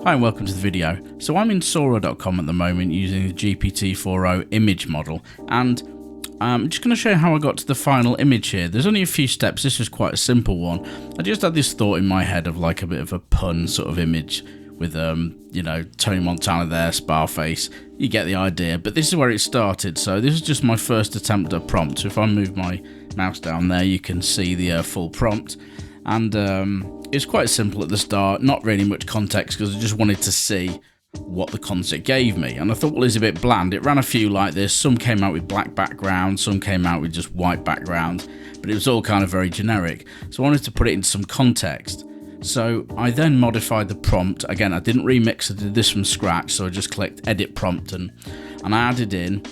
Hi and welcome to the video. So I'm in Sora.com at the moment using the GPT4o image model, and I'm just going to show you how I got to the final image here. There's only a few steps. This is quite a simple one. I just had this thought in my head of like a bit of a pun sort of image with you know, Tony Montana there, SPAFACE. You get the idea, but this is where it started. So this is just my first attempt at a prompt. So if I move my mouse down there, you can see the full prompt. And it's quite simple at the start, not really much context because I just wanted to see what the concept gave me. And I thought, well, it's a bit bland. It ran a few like this. Some came out with black background, some came out with just white background, but it was all kind of very generic. So I wanted to put it into some context. So I then modified the prompt. Again, I didn't remix, I did this from scratch. So I just clicked edit prompt and I added in,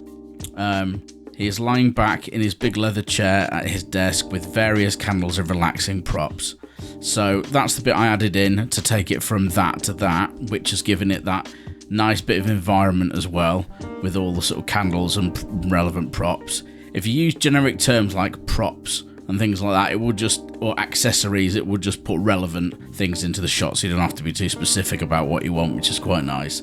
he is lying back in his big leather chair at his desk with various candles of relaxing props. So that's the bit I added in to take it from that to that, which has given it that nice bit of environment as well, with all the sort of candles and relevant props. If you use generic terms like props and things like that, it would just, or accessories, it would just put relevant things into the shot, so you don't have to be too specific about what you want, which is quite nice.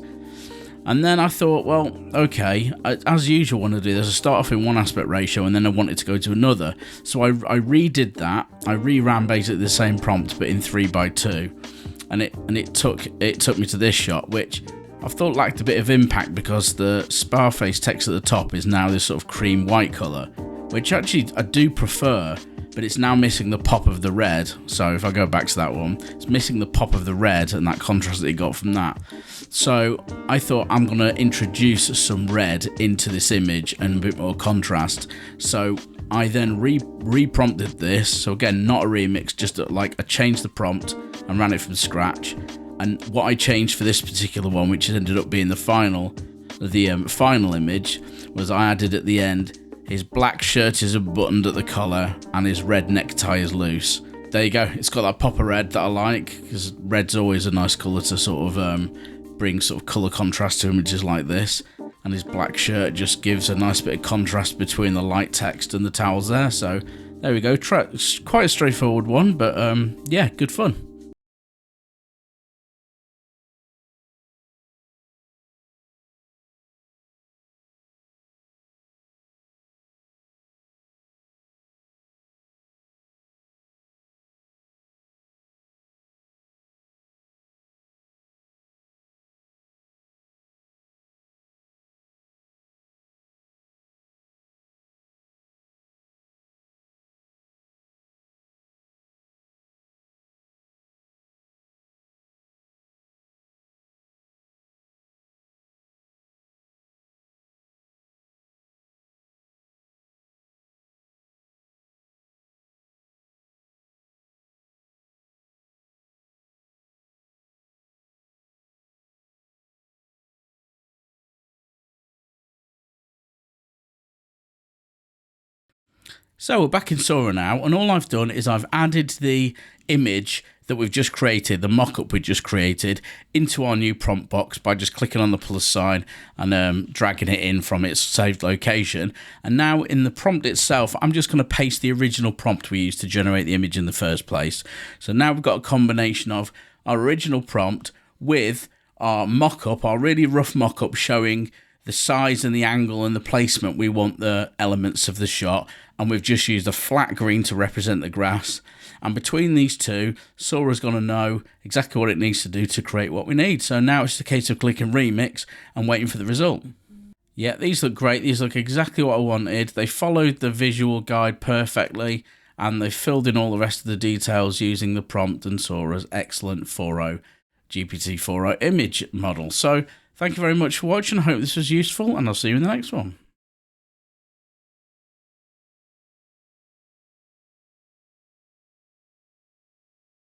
And then I thought, well, okay, as usual when I do this, I start off in one aspect ratio and then I wanted to go to another. So I redid that. I reran basically the same prompt but in 3x2, and it took me to this shot, which I thought lacked a bit of impact because the SPAFACE text at the top is now this sort of cream white colour, which actually I do prefer, but it's now missing the pop of the red. So if I go back to that one, it's missing the pop of the red and that contrast that you got from that. So I thought I'm going to introduce some red into this image and a bit more contrast. So I then re-prompted this. So again, not a remix, just like I changed the prompt and ran it from scratch. And what I changed for this particular one, which ended up being the final image, was I added at the end, his black shirt is unbuttoned at the collar and his red necktie is loose. There you go. It's got that pop of red that I like, because red's always a nice colour to sort of bring sort of colour contrast to images like this. And his black shirt just gives a nice bit of contrast between the light text and the towels there. So there we go. It's quite a straightforward one, but yeah, good fun. So we're back in Sora now, and all I've done is I've added the image that we've just created, the mock-up we just created, into our new prompt box by just clicking on the plus sign and dragging it in from its saved location. And now in the prompt itself, I'm just going to paste the original prompt we used to generate the image in the first place. So now we've got a combination of our original prompt with our mock-up, our really rough mock-up showing the size and the angle and the placement we want the elements of the shot, and we've just used a flat green to represent the grass. And between these two, Sora's going to know exactly what it needs to do to create what we need. So now it's a case of clicking remix and waiting for the result. Yeah, these look great. These look exactly what I wanted. They followed the visual guide perfectly, and they filled in all the rest of the details using the prompt and Sora's excellent GPT4o image model. So thank you very much for watching. I hope this was useful, and I'll see you in the next one.